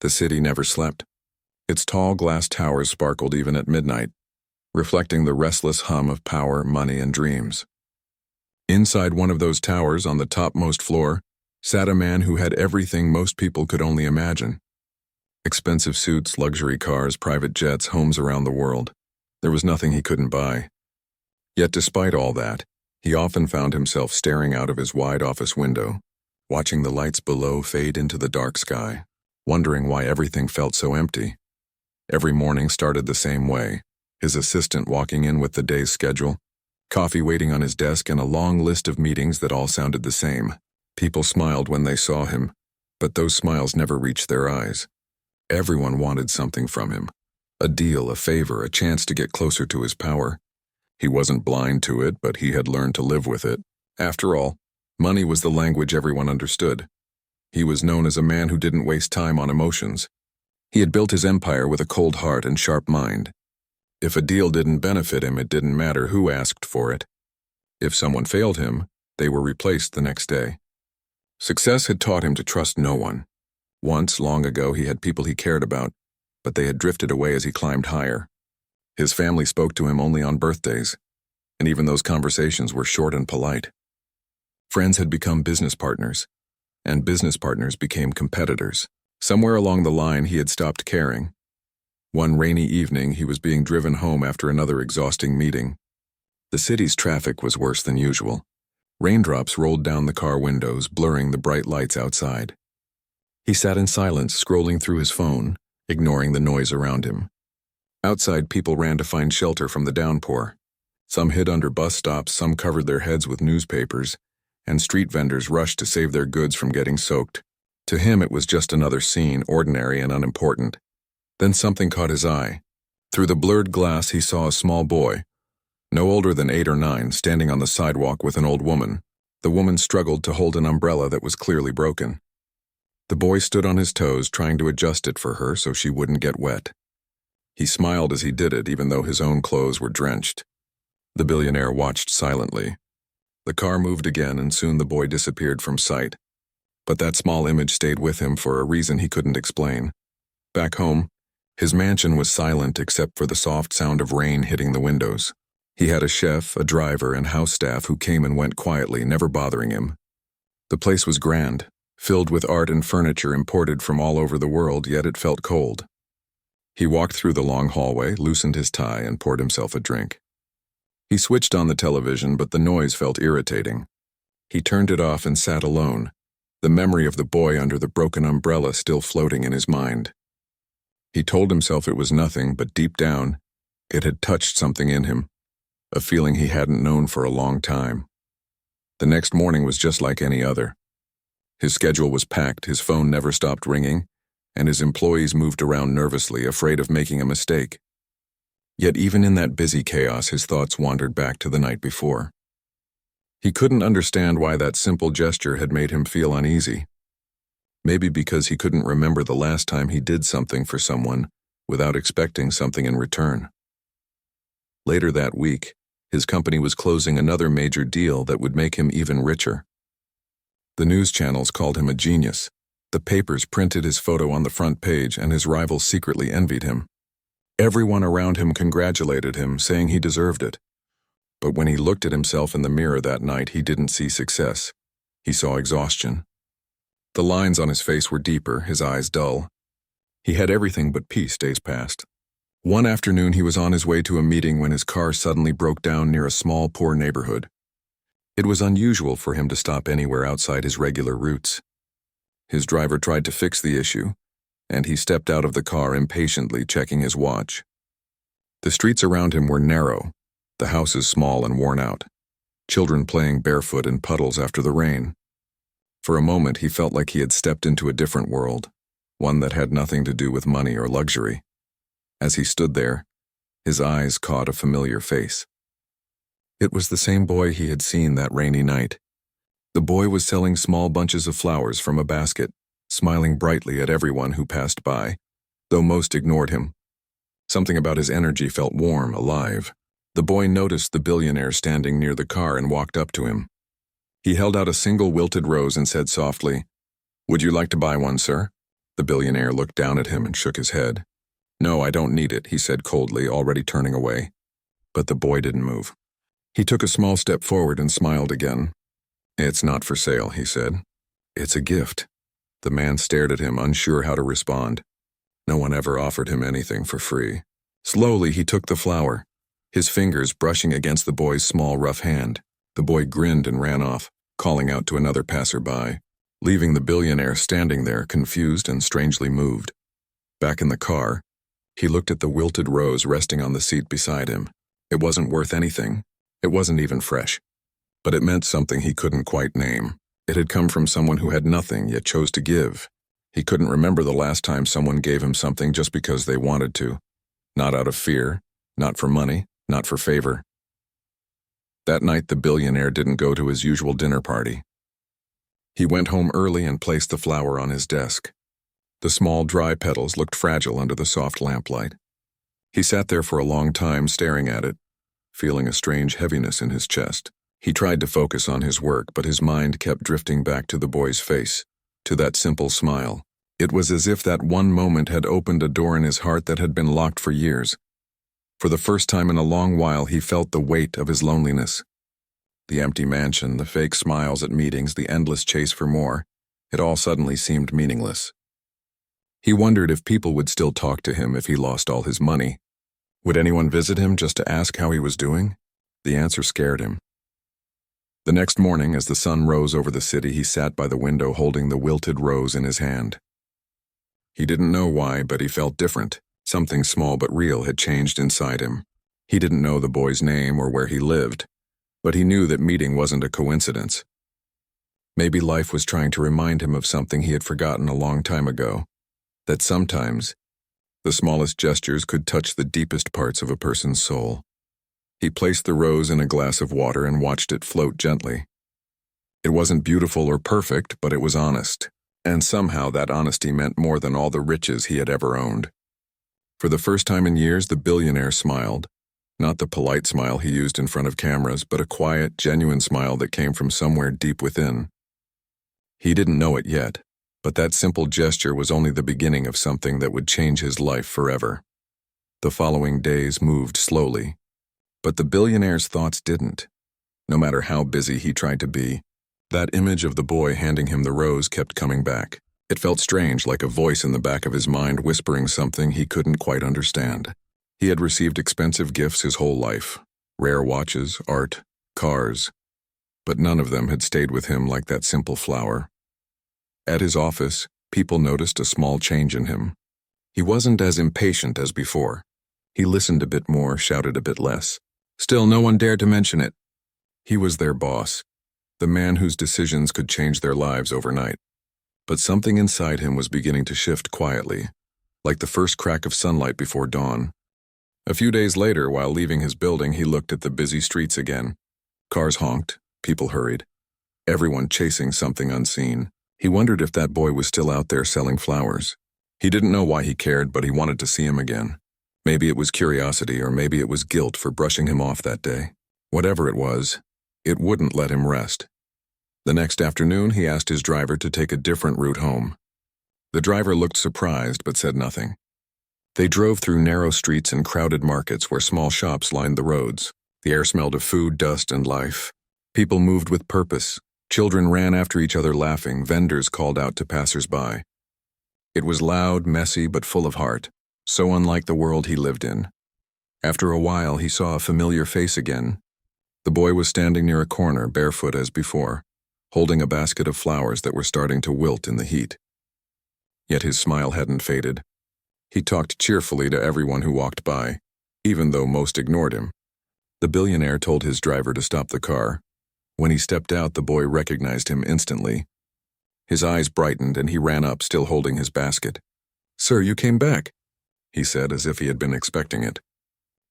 The city never slept. Its tall glass towers sparkled even at midnight, reflecting the restless hum of power, money, and dreams. Inside one of those towers, on the topmost floor, sat a man who had everything most people could only imagine. Expensive suits, luxury cars, private jets, homes around the world. There was nothing he couldn't buy. Yet despite all that, he often found himself staring out of his wide office window, watching the lights below fade into the dark sky, wondering why everything felt so empty. Every morning started the same way, his assistant walking in with the day's schedule, coffee waiting on his desk, and a long list of meetings that all sounded the same. People smiled when they saw him, but those smiles never reached their eyes. Everyone wanted something from him. A deal, a favor, a chance to get closer to his power. He wasn't blind to it, but he had learned to live with it. After all, money was the language everyone understood. He was known as a man who didn't waste time on emotions. He had built his empire with a cold heart and sharp mind. If a deal didn't benefit him, it didn't matter who asked for it. If someone failed him, they were replaced the next day. Success had taught him to trust no one. Once, long ago, he had people he cared about, but they had drifted away as he climbed higher. His family spoke to him only on birthdays, and even those conversations were short and polite. Friends had become business partners, and business partners became competitors. Somewhere along the line, he had stopped caring. One rainy evening, he was being driven home after another exhausting meeting. The city's traffic was worse than usual. Raindrops rolled down the car windows, blurring the bright lights outside. He sat in silence, scrolling through his phone, ignoring the noise around him. Outside, people ran to find shelter from the downpour. Some hid under bus stops, some covered their heads with newspapers, and street vendors rushed to save their goods from getting soaked. To him, it was just another scene, ordinary and unimportant. Then something caught his eye. Through the blurred glass, he saw a small boy, no older than 8 or 9, standing on the sidewalk with an old woman. The woman struggled to hold an umbrella that was clearly broken. The boy stood on his toes, trying to adjust it for her so she wouldn't get wet. He smiled as he did it, even though his own clothes were drenched. The billionaire watched silently. The car moved again, and soon the boy disappeared from sight. But that small image stayed with him for a reason he couldn't explain. Back home, his mansion was silent except for the soft sound of rain hitting the windows. He had a chef, a driver, and house staff who came and went quietly, never bothering him. The place was grand, filled with art and furniture imported from all over the world, yet it felt cold. He walked through the long hallway, loosened his tie, and poured himself a drink. He switched on the television, but the noise felt irritating. He turned it off and sat alone, the memory of the boy under the broken umbrella still floating in his mind. He told himself it was nothing, but deep down, it had touched something in him, a feeling he hadn't known for a long time. The next morning was just like any other. His schedule was packed, his phone never stopped ringing, and his employees moved around nervously, afraid of making a mistake. Yet even in that busy chaos, his thoughts wandered back to the night before. He couldn't understand why that simple gesture had made him feel uneasy. Maybe because he couldn't remember the last time he did something for someone without expecting something in return. Later that week, his company was closing another major deal that would make him even richer. The news channels called him a genius. The papers printed his photo on the front page, and his rivals secretly envied him. Everyone around him congratulated him, saying he deserved it. But when he looked at himself in the mirror that night, he didn't see success. He saw exhaustion. The lines on his face were deeper, his eyes dull. He had everything but peace days past. One afternoon, he was on his way to a meeting when his car suddenly broke down near a small, poor neighborhood. It was unusual for him to stop anywhere outside his regular routes. His driver tried to fix the issue, and he stepped out of the car impatiently, checking his watch. The streets around him were narrow, the houses small and worn out, children playing barefoot in puddles after the rain. For a moment, he felt like he had stepped into a different world, one that had nothing to do with money or luxury. As he stood there, his eyes caught a familiar face. It was the same boy he had seen that rainy night. The boy was selling small bunches of flowers from a basket, smiling brightly at everyone who passed by, though most ignored him. Something about his energy felt warm, alive. The boy noticed the billionaire standing near the car and walked up to him. He held out a single wilted rose and said softly, "Would you like to buy one, sir?" The billionaire looked down at him and shook his head. "No, I don't need it," he said coldly, already turning away. But the boy didn't move. He took a small step forward and smiled again. "It's not for sale," he said. "It's a gift." The man stared at him, unsure how to respond. No one ever offered him anything for free. Slowly, he took the flower, his fingers brushing against the boy's small, rough hand. The boy grinned and ran off, calling out to another passerby, leaving the billionaire standing there, confused and strangely moved. Back in the car, he looked at the wilted rose resting on the seat beside him. It wasn't worth anything. It wasn't even fresh. But it meant something he couldn't quite name. It had come from someone who had nothing, yet chose to give. He couldn't remember the last time someone gave him something just because they wanted to. Not out of fear, not for money, not for favor. That night, the billionaire didn't go to his usual dinner party. He went home early and placed the flower on his desk. The small, dry petals looked fragile under the soft lamplight. He sat there for a long time staring at it, feeling a strange heaviness in his chest. He tried to focus on his work, but his mind kept drifting back to the boy's face, to that simple smile. It was as if that one moment had opened a door in his heart that had been locked for years. For the first time in a long while, he felt the weight of his loneliness. The empty mansion, the fake smiles at meetings, the endless chase for more, it all suddenly seemed meaningless. He wondered if people would still talk to him if he lost all his money. Would anyone visit him just to ask how he was doing? The answer scared him. The next morning, as the sun rose over the city, he sat by the window holding the wilted rose in his hand. He didn't know why, but he felt different. Something small but real had changed inside him. He didn't know the boy's name or where he lived, but he knew that meeting wasn't a coincidence. Maybe life was trying to remind him of something he had forgotten a long time ago, that sometimes the smallest gestures could touch the deepest parts of a person's soul. He placed the rose in a glass of water and watched it float gently. It wasn't beautiful or perfect, but it was honest, and somehow that honesty meant more than all the riches he had ever owned. For the first time in years, the billionaire smiled, not the polite smile he used in front of cameras, but a quiet, genuine smile that came from somewhere deep within. He didn't know it yet, but that simple gesture was only the beginning of something that would change his life forever. The following days moved slowly, but the billionaire's thoughts didn't. No matter how busy he tried to be, that image of the boy handing him the rose kept coming back. It felt strange, like a voice in the back of his mind whispering something he couldn't quite understand. He had received expensive gifts his whole life, rare watches, art, cars, but none of them had stayed with him like that simple flower. At his office, people noticed a small change in him. He wasn't as impatient as before. He listened a bit more, shouted a bit less. Still, no one dared to mention it. He was their boss, the man whose decisions could change their lives overnight. But something inside him was beginning to shift quietly, like the first crack of sunlight before dawn. A few days later, while leaving his building, he looked at the busy streets again. Cars honked, people hurried, everyone chasing something unseen. He wondered if that boy was still out there selling flowers. He didn't know why he cared, but he wanted to see him again. Maybe it was curiosity, or maybe it was guilt for brushing him off that day. Whatever it was, it wouldn't let him rest. The next afternoon, he asked his driver to take a different route home. The driver looked surprised but said nothing. They drove through narrow streets and crowded markets where small shops lined the roads. The air smelled of food, dust, and life. People moved with purpose. Children ran after each other laughing. Vendors called out to passers-by. It was loud, messy, but full of heart, so unlike the world he lived in. After a while, he saw a familiar face again. The boy was standing near a corner, barefoot as before, holding a basket of flowers that were starting to wilt in the heat. Yet his smile hadn't faded. He talked cheerfully to everyone who walked by, even though most ignored him. The billionaire told his driver to stop the car. When he stepped out, the boy recognized him instantly. His eyes brightened and he ran up, still holding his basket. "Sir, you came back," he said, as if he had been expecting it.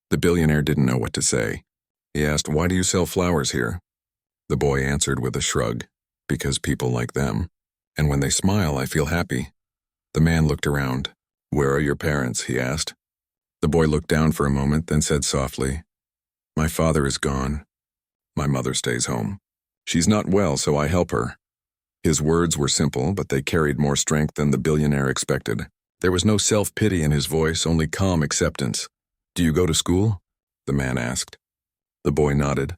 The billionaire didn't know what to say. He asked, "Why do you sell flowers here?" The boy answered with a shrug, "Because people like them. And when they smile, I feel happy." The man looked around. "Where are your parents?" he asked. The boy looked down for a moment, then said softly, "My father is gone. My mother stays home. She's not well, so I help her." His words were simple, but they carried more strength than the billionaire expected. There was no self-pity in his voice, only calm acceptance. "Do you go to school?" the man asked. The boy nodded.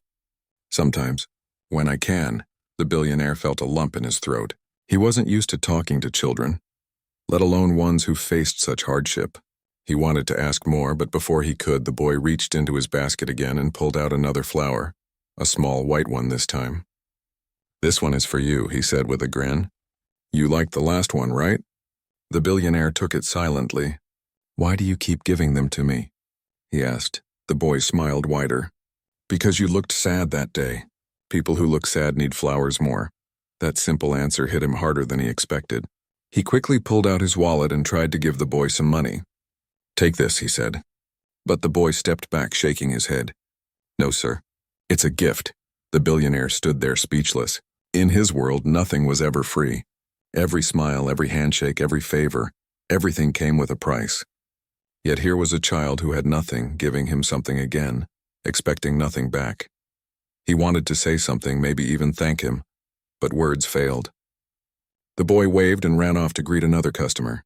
"Sometimes. When I can." The billionaire felt a lump in his throat. He wasn't used to talking to children, let alone ones who faced such hardship. He wanted to ask more, but before he could, the boy reached into his basket again and pulled out another flower, a small white one this time. "This one is for you," he said with a grin. "You liked the last one, right?" The billionaire took it silently. "Why do you keep giving them to me?" he asked. The boy smiled wider. "Because you looked sad that day. People who look sad need flowers more." That simple answer hit him harder than he expected. He quickly pulled out his wallet and tried to give the boy some money. "Take this," he said. But the boy stepped back, shaking his head. "No, sir. It's a gift." The billionaire stood there speechless. In his world, nothing was ever free. Every smile, every handshake, every favor, everything came with a price. Yet here was a child who had nothing, giving him something again, expecting nothing back. He wanted to say something, maybe even thank him, but words failed. The boy waved and ran off to greet another customer.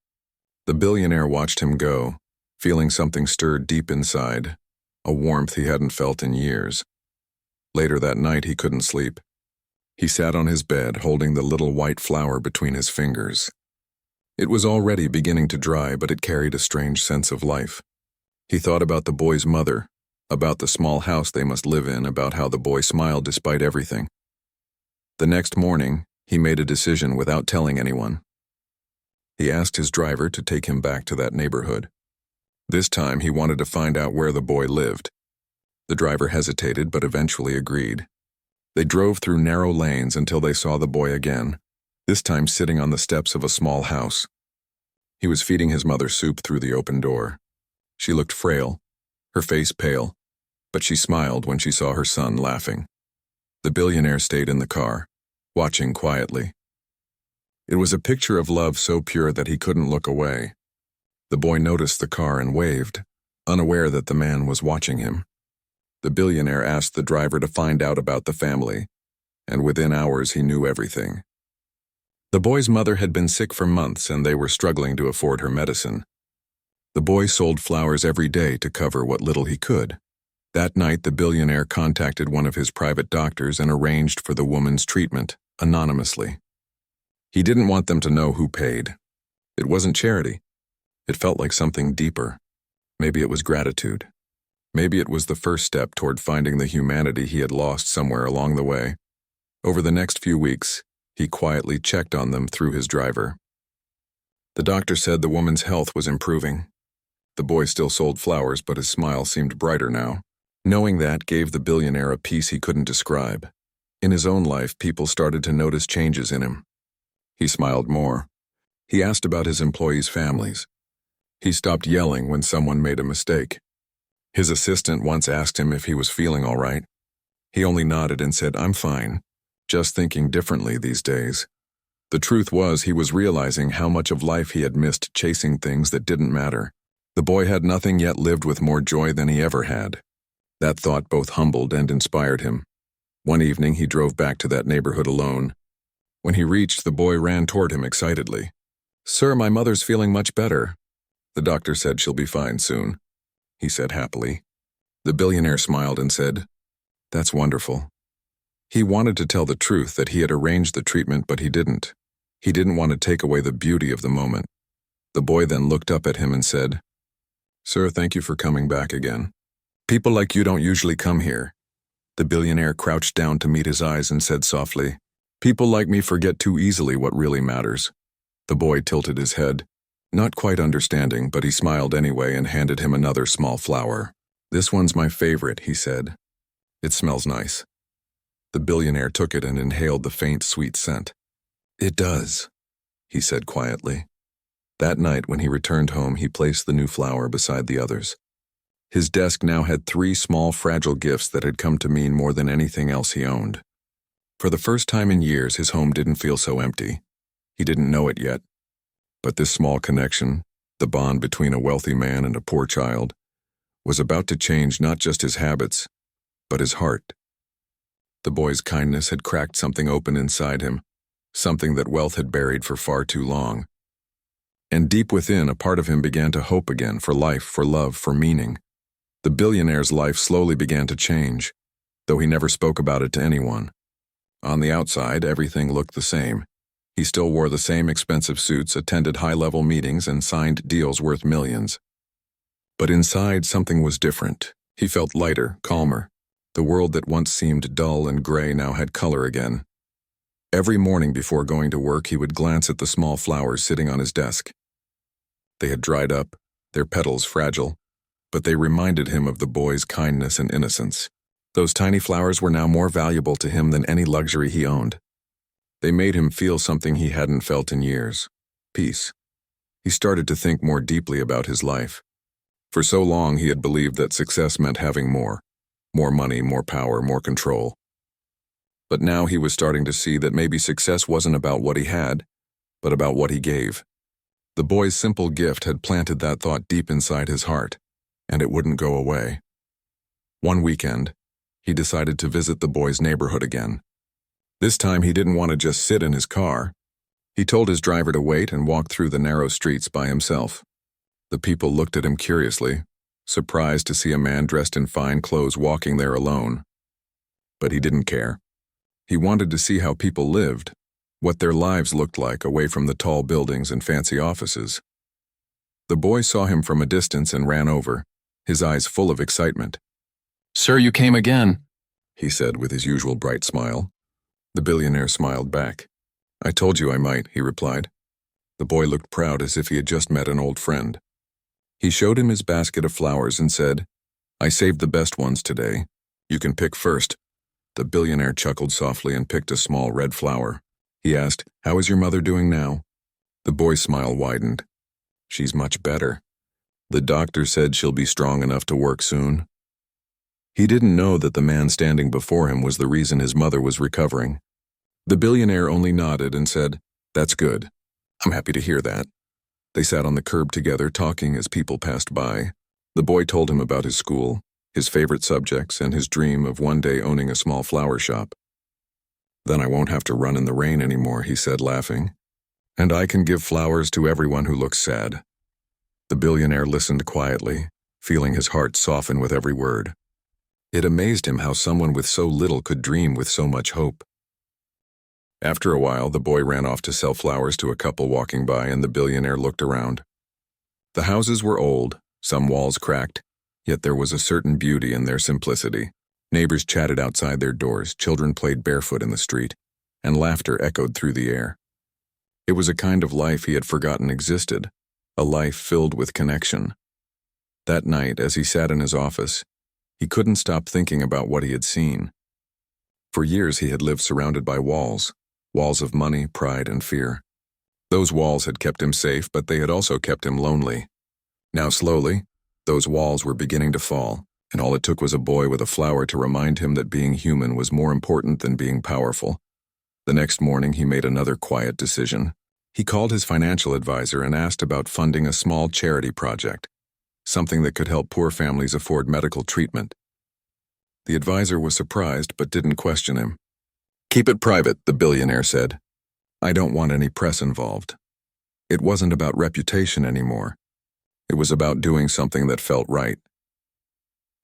The billionaire watched him go, feeling something stirred deep inside, a warmth he hadn't felt in years. Later that night, he couldn't sleep. He sat on his bed, holding the little white flower between his fingers. It was already beginning to dry, but it carried a strange sense of life. He thought about the boy's mother, about the small house they must live in, about how the boy smiled despite everything. The next morning, he made a decision without telling anyone. He asked his driver to take him back to that neighborhood. This time, he wanted to find out where the boy lived. The driver hesitated, but eventually agreed. They drove through narrow lanes until they saw the boy again, this time sitting on the steps of a small house. He was feeding his mother soup through the open door. She looked frail, her face pale, but she smiled when she saw her son laughing. The billionaire stayed in the car, watching quietly. It was a picture of love so pure that he couldn't look away. The boy noticed the car and waved, unaware that the man was watching him. The billionaire asked the driver to find out about the family, and within hours he knew everything. The boy's mother had been sick for months, and they were struggling to afford her medicine. The boy sold flowers every day to cover what little he could. That night, the billionaire contacted one of his private doctors and arranged for the woman's treatment, anonymously. He didn't want them to know who paid. It wasn't charity. It felt like something deeper. Maybe it was gratitude. Maybe it was the first step toward finding the humanity he had lost somewhere along the way. Over the next few weeks, he quietly checked on them through his driver. The doctor said the woman's health was improving. The boy still sold flowers, but his smile seemed brighter now. Knowing that gave the billionaire a peace he couldn't describe. In his own life, people started to notice changes in him. He smiled more. He asked about his employees' families. He stopped yelling when someone made a mistake. His assistant once asked him if he was feeling all right. He only nodded and said, "I'm fine, just thinking differently these days." The truth was, he was realizing how much of life he had missed chasing things that didn't matter. The boy had nothing yet lived with more joy than he ever had. That thought both humbled and inspired him. One evening, he drove back to that neighborhood alone. When he reached, the boy ran toward him excitedly. "Sir, my mother's feeling much better." "The doctor said she'll be fine soon," he said happily. The billionaire smiled and said, "That's wonderful." He wanted to tell the truth that he had arranged the treatment, but he didn't. He didn't want to take away the beauty of the moment. The boy then looked up at him and said, "Sir, thank you for coming back again. People like you don't usually come here." The billionaire crouched down to meet his eyes and said softly, "People like me forget too easily what really matters." The boy tilted his head, not quite understanding, but he smiled anyway and handed him another small flower. "This one's my favorite," he said. "It smells nice." The billionaire took it and inhaled the faint, sweet scent. "It does," he said quietly. That night, when he returned home, he placed the new flower beside the others. His desk now had 3 small, fragile gifts that had come to mean more than anything else he owned. For the first time in years, his home didn't feel so empty. He didn't know it yet. But this small connection, the bond between a wealthy man and a poor child, was about to change not just his habits, but his heart. The boy's kindness had cracked something open inside him, something that wealth had buried for far too long. And deep within, a part of him began to hope again for life, for love, for meaning. The billionaire's life slowly began to change, though he never spoke about it to anyone. On the outside, everything looked the same. He still wore the same expensive suits, attended high-level meetings, and signed deals worth millions. But inside, something was different. He felt lighter, calmer. The world that once seemed dull and gray now had color again. Every morning before going to work, he would glance at the small flowers sitting on his desk. They had dried up, their petals fragile, but they reminded him of the boy's kindness and innocence. Those tiny flowers were now more valuable to him than any luxury he owned. They made him feel something he hadn't felt in years: peace. He started to think more deeply about his life. For so long he had believed that success meant having more money, more power, more control. But now he was starting to see that maybe success wasn't about what he had, but about what he gave. The boy's simple gift had planted that thought deep inside his heart, and it wouldn't go away. One weekend, he decided to visit the boy's neighborhood again. This time he didn't want to just sit in his car. He told his driver to wait and walked through the narrow streets by himself. The people looked at him curiously, surprised to see a man dressed in fine clothes walking there alone. But he didn't care. He wanted to see how people lived, what their lives looked like away from the tall buildings and fancy offices. The boy saw him from a distance and ran over, his eyes full of excitement. "Sir, you came again," he said with his usual bright smile. The billionaire smiled back. "I told you I might," he replied. The boy looked proud, as if he had just met an old friend. He showed him his basket of flowers and said, "I saved the best ones today. You can pick first." The billionaire chuckled softly and picked a small red flower. He asked, "How is your mother doing now?" The boy's smile widened. "She's much better. The doctor said she'll be strong enough to work soon." He didn't know that the man standing before him was the reason his mother was recovering. The billionaire only nodded and said, "That's good. I'm happy to hear that." They sat on the curb together, talking as people passed by. The boy told him about his school, his favorite subjects, and his dream of one day owning a small flower shop. "Then I won't have to run in the rain anymore," he said, laughing. "And I can give flowers to everyone who looks sad." The billionaire listened quietly, feeling his heart soften with every word. It amazed him how someone with so little could dream with so much hope. After a while, the boy ran off to sell flowers to a couple walking by, and the billionaire looked around. The houses were old, some walls cracked, yet there was a certain beauty in their simplicity. Neighbors chatted outside their doors, children played barefoot in the street, and laughter echoed through the air. It was a kind of life he had forgotten existed, a life filled with connection. That night, as he sat in his office, he couldn't stop thinking about what he had seen. For years he had lived surrounded by walls of money, pride, and fear. Those walls had kept him safe, but they had also kept him lonely. Now slowly, those walls were beginning to fall, and all it took was a boy with a flower to remind him that being human was more important than being powerful. The next morning he made another quiet decision. He called his financial advisor and asked about funding a small charity project, something that could help poor families afford medical treatment. The advisor was surprised but didn't question him. "Keep it private," the billionaire said. "I don't want any press involved." It wasn't about reputation anymore. It was about doing something that felt right.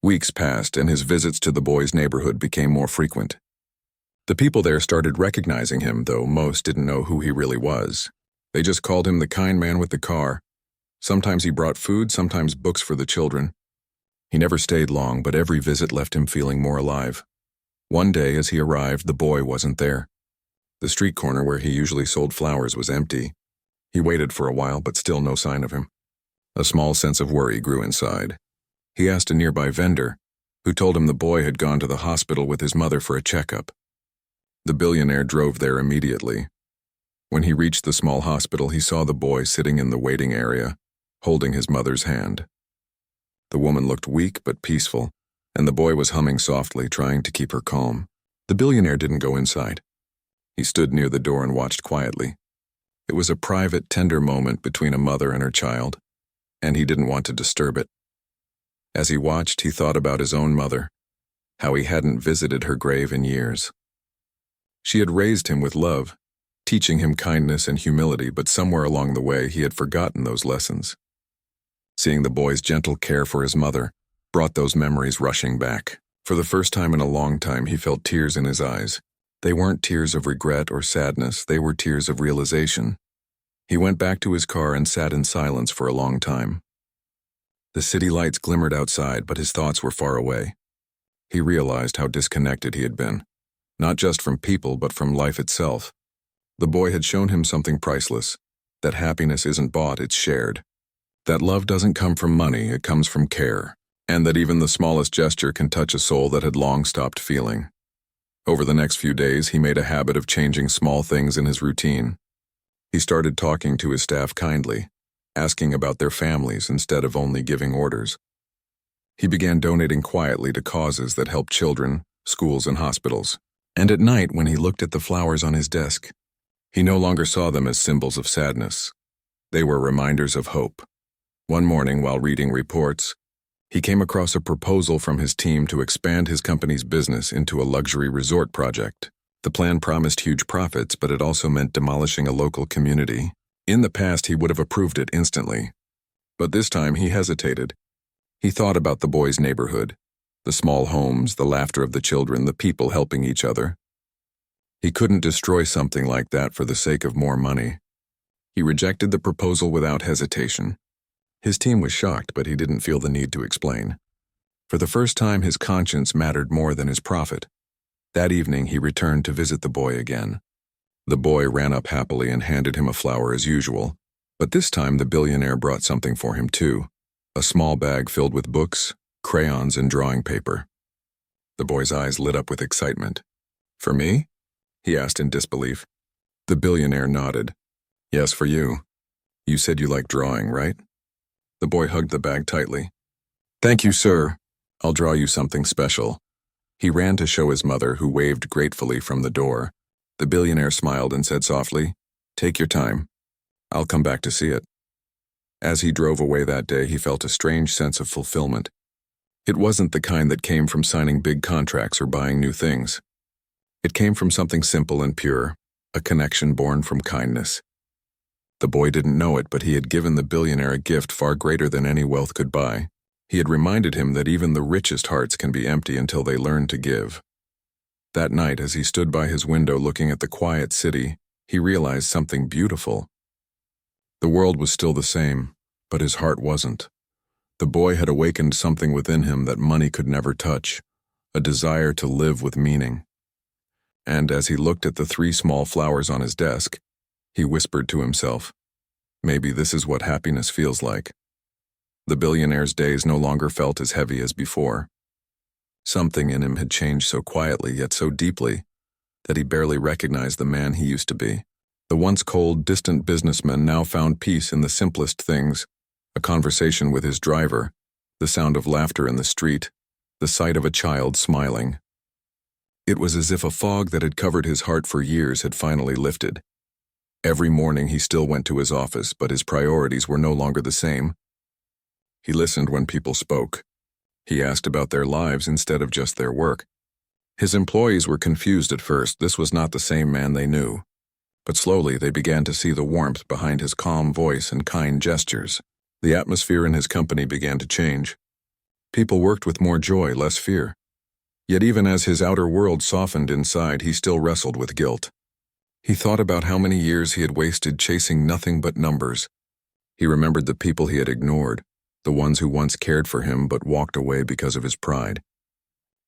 Weeks passed, and his visits to the boy's neighborhood became more frequent. The people there started recognizing him, though most didn't know who he really was. They just called him the kind man with the car. Sometimes he brought food, sometimes books for the children. He never stayed long, but every visit left him feeling more alive. One day, as he arrived, the boy wasn't there. The street corner where he usually sold flowers was empty. He waited for a while, but still no sign of him. A small sense of worry grew inside. He asked a nearby vendor, who told him the boy had gone to the hospital with his mother for a checkup. The billionaire drove there immediately. When he reached the small hospital, he saw the boy sitting in the waiting area, holding his mother's hand. The woman looked weak but peaceful, and the boy was humming softly, trying to keep her calm. The billionaire didn't go inside. He stood near the door and watched quietly. It was a private, tender moment between a mother and her child, and he didn't want to disturb it. As he watched, he thought about his own mother, how he hadn't visited her grave in years. She had raised him with love, teaching him kindness and humility, but somewhere along the way he had forgotten those lessons. Seeing the boy's gentle care for his mother brought those memories rushing back. For the first time in a long time, he felt tears in his eyes. They weren't tears of regret or sadness, they were tears of realization. He went back to his car and sat in silence for a long time. The city lights glimmered outside, but his thoughts were far away. He realized how disconnected he had been, not just from people, but from life itself. The boy had shown him something priceless, that happiness isn't bought, it's shared. That love doesn't come from money, it comes from care. And that even the smallest gesture can touch a soul that had long stopped feeling. Over the next few days, he made a habit of changing small things in his routine. He started talking to his staff kindly, asking about their families instead of only giving orders. He began donating quietly to causes that help children, schools, and hospitals. And at night, when he looked at the flowers on his desk, he no longer saw them as symbols of sadness. They were reminders of hope. One morning, while reading reports, he came across a proposal from his team to expand his company's business into a luxury resort project. The plan promised huge profits, but it also meant demolishing a local community. In the past, he would have approved it instantly. But this time, he hesitated. He thought about the boy's neighborhood, the small homes, the laughter of the children, the people helping each other. He couldn't destroy something like that for the sake of more money. He rejected the proposal without hesitation. His team was shocked, but he didn't feel the need to explain. For the first time, his conscience mattered more than his profit. That evening, he returned to visit the boy again. The boy ran up happily and handed him a flower as usual, but this time the billionaire brought something for him too, a small bag filled with books, crayons, and drawing paper. The boy's eyes lit up with excitement. "For me?" he asked in disbelief. The billionaire nodded. "Yes, for you. You said you like drawing, right?" The boy hugged the bag tightly. "Thank you, sir. I'll draw you something special." He ran to show his mother, who waved gratefully from the door. The billionaire smiled and said softly, "Take your time. I'll come back to see it." As he drove away that day, he felt a strange sense of fulfillment. It wasn't the kind that came from signing big contracts or buying new things. It came from something simple and pure, a connection born from kindness. The boy didn't know it, but he had given the billionaire a gift far greater than any wealth could buy. He had reminded him that even the richest hearts can be empty until they learn to give. That night, as he stood by his window looking at the quiet city, he realized something beautiful. The world was still the same, but his heart wasn't. The boy had awakened something within him that money could never touch, a desire to live with meaning. And as he looked at the 3 small flowers on his desk, he whispered to himself, "Maybe this is what happiness feels like." The billionaire's days no longer felt as heavy as before. Something in him had changed so quietly yet so deeply that he barely recognized the man he used to be. The once cold, distant businessman now found peace in the simplest things, a conversation with his driver, the sound of laughter in the street, the sight of a child smiling. It was as if a fog that had covered his heart for years had finally lifted. Every morning he still went to his office, but his priorities were no longer the same. He listened when people spoke. He asked about their lives instead of just their work. His employees were confused at first. This was not the same man they knew. But slowly they began to see the warmth behind his calm voice and kind gestures. The atmosphere in his company began to change. People worked with more joy, less fear. Yet even as his outer world softened inside, he still wrestled with guilt. He thought about how many years he had wasted chasing nothing but numbers. He remembered the people he had ignored, the ones who once cared for him but walked away because of his pride.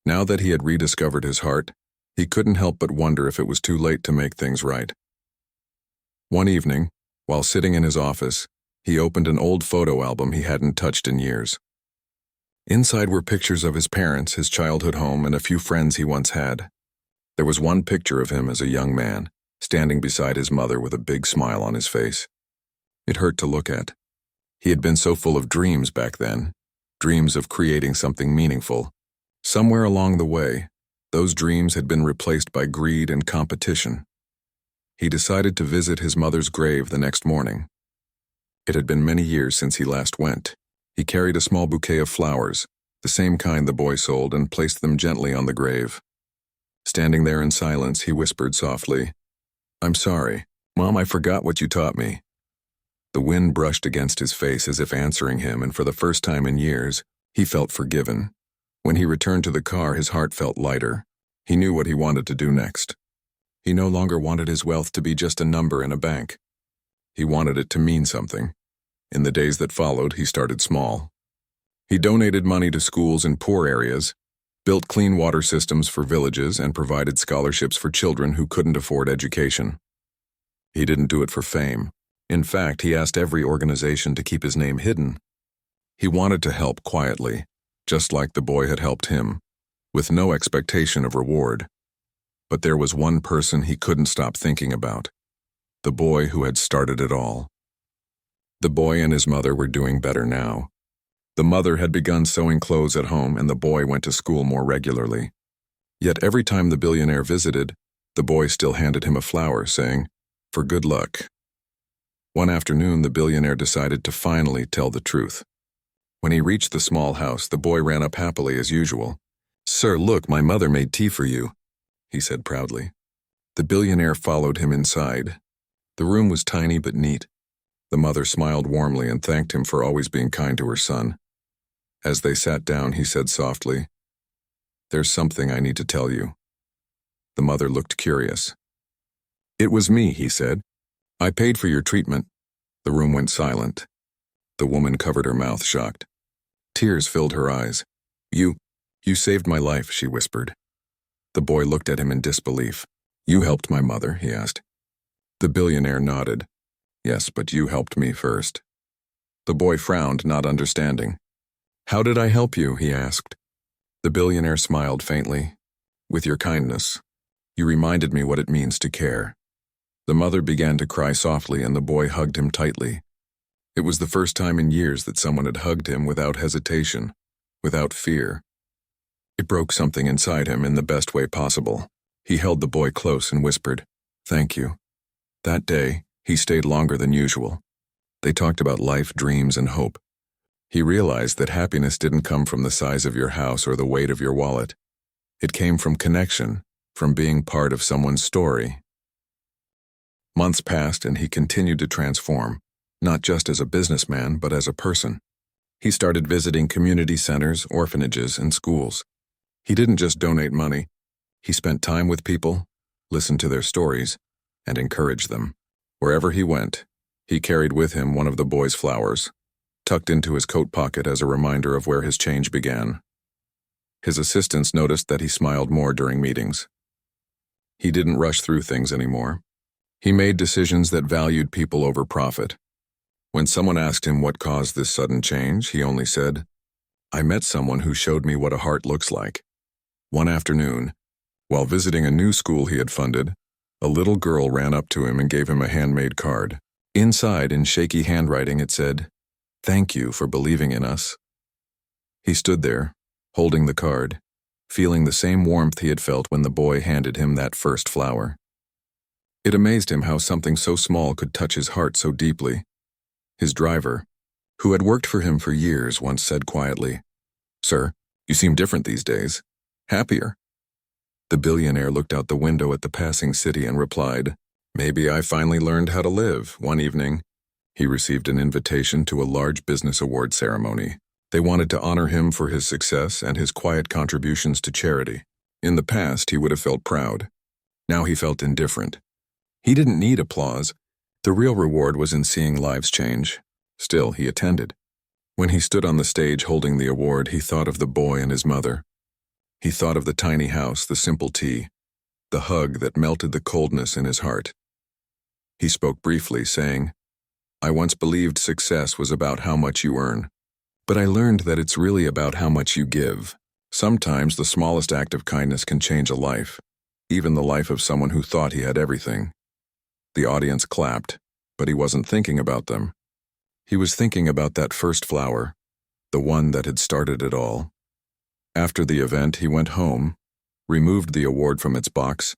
Now that he had rediscovered his heart, he couldn't help but wonder if it was too late to make things right. One evening, while sitting in his office, he opened an old photo album he hadn't touched in years. Inside were pictures of his parents, his childhood home, and a few friends he once had. There was one picture of him as a young man, standing beside his mother with a big smile on his face. It hurt to look at. He had been so full of dreams back then, dreams of creating something meaningful. Somewhere along the way, those dreams had been replaced by greed and competition. He decided to visit his mother's grave the next morning. It had been many years since he last went. He carried a small bouquet of flowers, the same kind the boy sold, and placed them gently on the grave. Standing there in silence, he whispered softly, I'm sorry. Mom, I forgot what you taught me. The wind brushed against his face as if answering him, and for the first time in years, he felt forgiven. When he returned to the car, his heart felt lighter. He knew what he wanted to do next. He no longer wanted his wealth to be just a number in a bank. He wanted it to mean something. In the days that followed, he started small. He donated money to schools in poor areas, built clean water systems for villages, and provided scholarships for children who couldn't afford education. He didn't do it for fame. In fact, he asked every organization to keep his name hidden. He wanted to help quietly, just like the boy had helped him, with no expectation of reward. But there was one person he couldn't stop thinking about: the boy who had started it all. The boy and his mother were doing better now. The mother had begun sewing clothes at home, and the boy went to school more regularly. Yet every time the billionaire visited, the boy still handed him a flower, saying, "For good luck." One afternoon, the billionaire decided to finally tell the truth. When he reached the small house, the boy ran up happily as usual. "Sir, look, my mother made tea for you," he said proudly. The billionaire followed him inside. The room was tiny but neat. The mother smiled warmly and thanked him for always being kind to her son. As they sat down, he said softly, "There's something I need to tell you." The mother looked curious. "It was me," he said. "I paid for your treatment." The room went silent. The woman covered her mouth, shocked. Tears filled her eyes. You saved my life," she whispered. The boy looked at him in disbelief. "You helped my mother?" he asked. The billionaire nodded. "Yes, but you helped me first." The boy frowned, not understanding. "How did I help you?" he asked. The billionaire smiled faintly. "With your kindness. You reminded me what it means to care." The mother began to cry softly, and the boy hugged him tightly. It was the first time in years that someone had hugged him without hesitation, without fear. It broke something inside him in the best way possible. He held the boy close and whispered, "Thank you." That day, he stayed longer than usual. They talked about life, dreams, and hope. He realized that happiness didn't come from the size of your house or the weight of your wallet. It came from connection, from being part of someone's story. Months passed, and he continued to transform, not just as a businessman, but as a person. He started visiting community centers, orphanages, and schools. He didn't just donate money. He spent time with people, listened to their stories, and encouraged them. Wherever he went, he carried with him one of the boy's flowers, tucked into his coat pocket as a reminder of where his change began. His assistants noticed that he smiled more during meetings. He didn't rush through things anymore. He made decisions that valued people over profit. When someone asked him what caused this sudden change, he only said, "I met someone who showed me what a heart looks like." One afternoon, while visiting a new school he had funded, a little girl ran up to him and gave him a handmade card. Inside, in shaky handwriting, it said, "Thank you for believing in us." He stood there, holding the card, feeling the same warmth he had felt when the boy handed him that first flower. It amazed him how something so small could touch his heart so deeply. His driver, who had worked for him for years, once said quietly, "Sir, you seem different these days. Happier." The billionaire looked out the window at the passing city and replied, "Maybe I finally learned how to live." One evening, he received an invitation to a large business award ceremony. They wanted to honor him for his success and his quiet contributions to charity. In the past, he would have felt proud. Now he felt indifferent. He didn't need applause. The real reward was in seeing lives change. Still, he attended. When he stood on the stage holding the award, he thought of the boy and his mother. He thought of the tiny house, the simple tea, the hug that melted the coldness in his heart. He spoke briefly, saying, "I once believed success was about how much you earn, but I learned that it's really about how much you give. Sometimes the smallest act of kindness can change a life, even the life of someone who thought he had everything." The audience clapped, but he wasn't thinking about them. He was thinking about that first flower, the one that had started it all. After the event, he went home, removed the award from its box,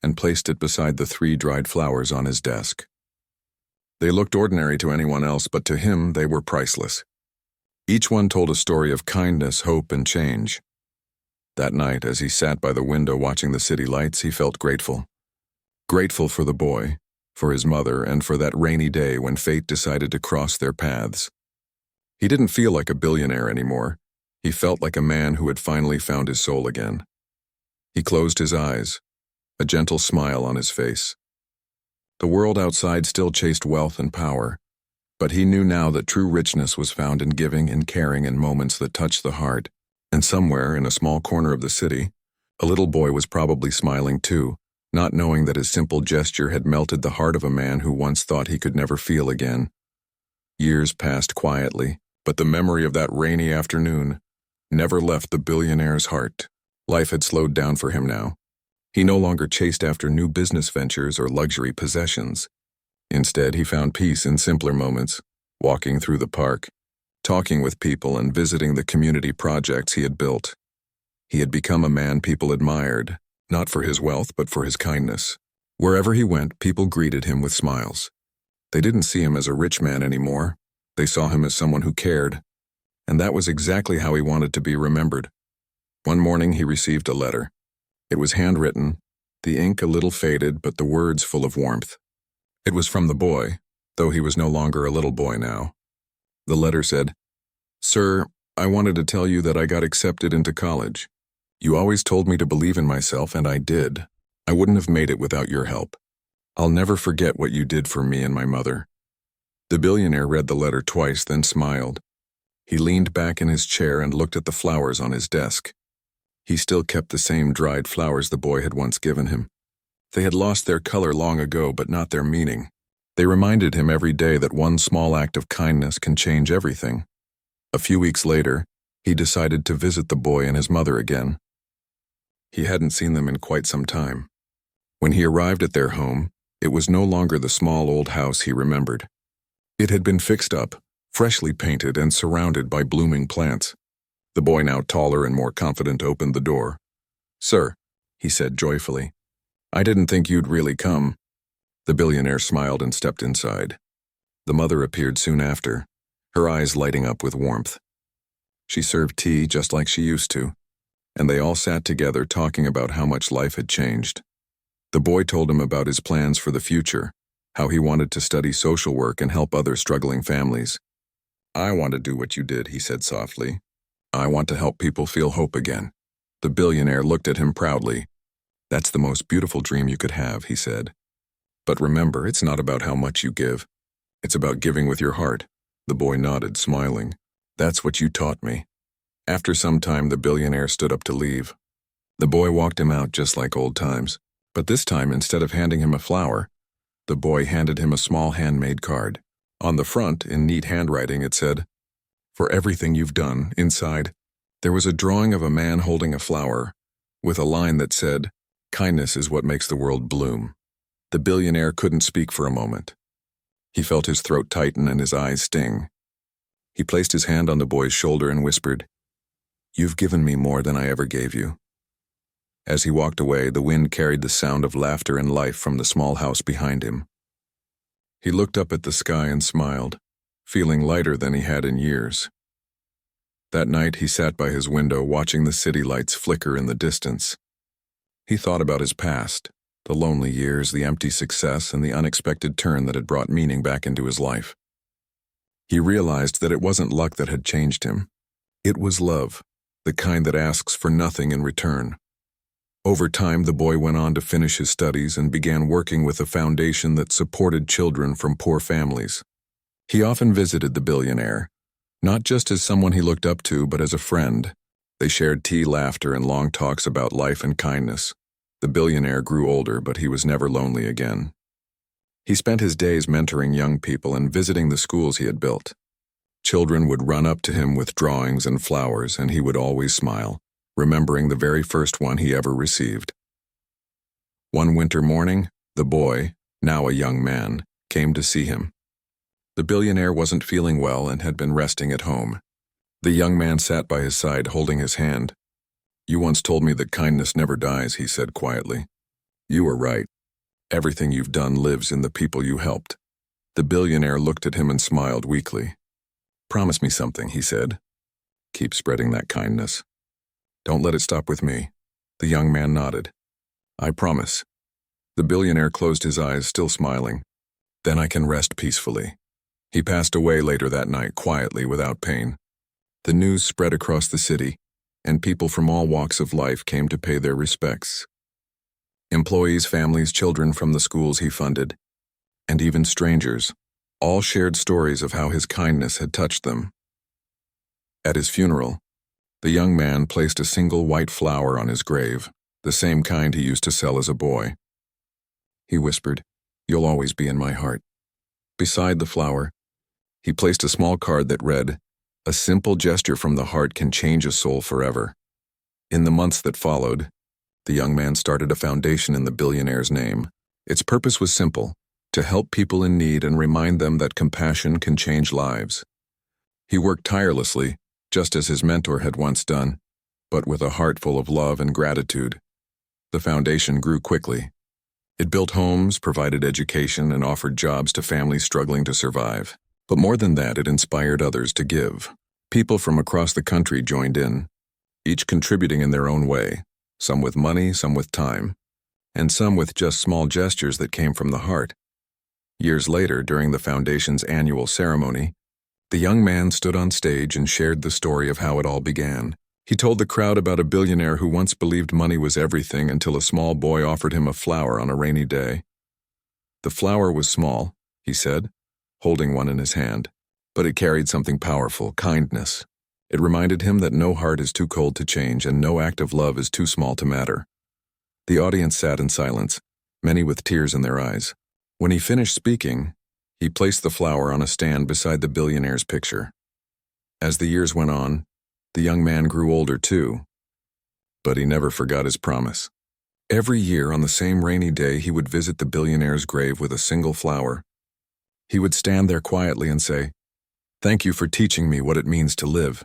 and placed it beside the 3 dried flowers on his desk. They looked ordinary to anyone else, but to him they were priceless. Each one told a story of kindness, hope, and change. That night, as he sat by the window watching the city lights, he felt grateful. grateful for the boy, for his mother, and for that rainy day when fate decided to cross their paths. He didn't feel like a billionaire anymore. He felt like a man who had finally found his soul again. He closed his eyes, a gentle smile on his face. The world outside still chased wealth and power, but he knew now that true richness was found in giving and caring in moments that touched the heart. And somewhere in a small corner of the city, a little boy was probably smiling too, not knowing that his simple gesture had melted the heart of a man who once thought he could never feel again. Years passed quietly, but the memory of that rainy afternoon never left the billionaire's heart. Life had slowed down for him now. He no longer chased after new business ventures or luxury possessions. Instead, he found peace in simpler moments, walking through the park, talking with people, and visiting the community projects he had built. He had become a man people admired, not for his wealth but for his kindness. Wherever he went, people greeted him with smiles. They didn't see him as a rich man anymore. They saw him as someone who cared. And that was exactly how he wanted to be remembered. One morning he received a letter. It was handwritten, the ink a little faded, but the words full of warmth. It was from the boy, though he was no longer a little boy now. The letter said, "Sir, I wanted to tell you that I got accepted into college. You always told me to believe in myself, and I did. I wouldn't have made it without your help. I'll never forget what you did for me and my mother." The billionaire read the letter twice, then smiled. He leaned back in his chair and looked at the flowers on his desk. He still kept the same dried flowers the boy had once given him. They had lost their color long ago, but not their meaning. They reminded him every day that one small act of kindness can change everything. A few weeks later, he decided to visit the boy and his mother again. He hadn't seen them in quite some time. When he arrived at their home, it was no longer the small old house he remembered. It had been fixed up, freshly painted, and surrounded by blooming plants. The boy, now taller and more confident, opened the door. "Sir," he said joyfully, "I didn't think you'd really come." The billionaire smiled and stepped inside. The mother appeared soon after, her eyes lighting up with warmth. She served tea just like she used to, and they all sat together talking about how much life had changed. The boy told him about his plans for the future, how he wanted to study social work and help other struggling families. "I want to do what you did," he said softly. "I want to help people feel hope again." The billionaire looked at him proudly. "That's the most beautiful dream you could have," he said. "But remember, it's not about how much you give. It's about giving with your heart." The boy nodded, smiling. "That's what you taught me." After some time, the billionaire stood up to leave. The boy walked him out just like old times, but this time, instead of handing him a flower, the boy handed him a small handmade card. On the front, in neat handwriting, it said, "For everything you've done." Inside, there was a drawing of a man holding a flower, with a line that said, "Kindness is what makes the world bloom." The billionaire couldn't speak for a moment. He felt his throat tighten and his eyes sting. He placed his hand on the boy's shoulder and whispered, "You've given me more than I ever gave you." As he walked away, the wind carried the sound of laughter and life from the small house behind him. He looked up at the sky and smiled, feeling lighter than he had in years. That night, he sat by his window watching the city lights flicker in the distance. He thought about his past, the lonely years, the empty success, and the unexpected turn that had brought meaning back into his life. He realized that it wasn't luck that had changed him. It was love, the kind that asks for nothing in return. Over time, the boy went on to finish his studies and began working with a foundation that supported children from poor families. He often visited the billionaire, not just as someone he looked up to, but as a friend. They shared tea, laughter, and long talks about life and kindness. The billionaire grew older, but he was never lonely again. He spent his days mentoring young people and visiting the schools he had built. Children would run up to him with drawings and flowers, and he would always smile, remembering the very first one he ever received. One winter morning, the boy, now a young man, came to see him. The billionaire wasn't feeling well and had been resting at home. The young man sat by his side, holding his hand. "You once told me that kindness never dies," he said quietly. "You were right. Everything you've done lives in the people you helped." The billionaire looked at him and smiled weakly. "Promise me something," he said. "Keep spreading that kindness. Don't let it stop with me." The young man nodded. "I promise." The billionaire closed his eyes, still smiling. Then I can rest peacefully. He passed away later that night, quietly, without pain. The news spread across the city, and people from all walks of life came to pay their respects. Employees, families, children from the schools he funded, and even strangers, all shared stories of how his kindness had touched them. At his funeral, the young man placed a single white flower on his grave, the same kind he used to sell as a boy. He whispered, "You'll always be in my heart." Beside the flower, he placed a small card that read, "A simple gesture from the heart can change a soul forever." In the months that followed, the young man started a foundation in the billionaire's name. Its purpose was simple: to help people in need and remind them that compassion can change lives. He worked tirelessly, just as his mentor had once done, but with a heart full of love and gratitude. The foundation grew quickly. It built homes, provided education, and offered jobs to families struggling to survive. But more than that, it inspired others to give. People from across the country joined in, each contributing in their own way, some with money, some with time, and some with just small gestures that came from the heart. Years later, during the foundation's annual ceremony, the young man stood on stage and shared the story of how it all began. He told the crowd about a billionaire who once believed money was everything until a small boy offered him a flower on a rainy day. The flower was small, he said, holding one in his hand, but it carried something powerful: kindness. It reminded him that no heart is too cold to change and no act of love is too small to matter. The audience sat in silence, many with tears in their eyes. When he finished speaking, he placed the flower on a stand beside the billionaire's picture. As the years went on, the young man grew older too, but he never forgot his promise. Every year on the same rainy day, he would visit the billionaire's grave with a single flower. He would stand there quietly and say, "Thank you for teaching me what it means to live."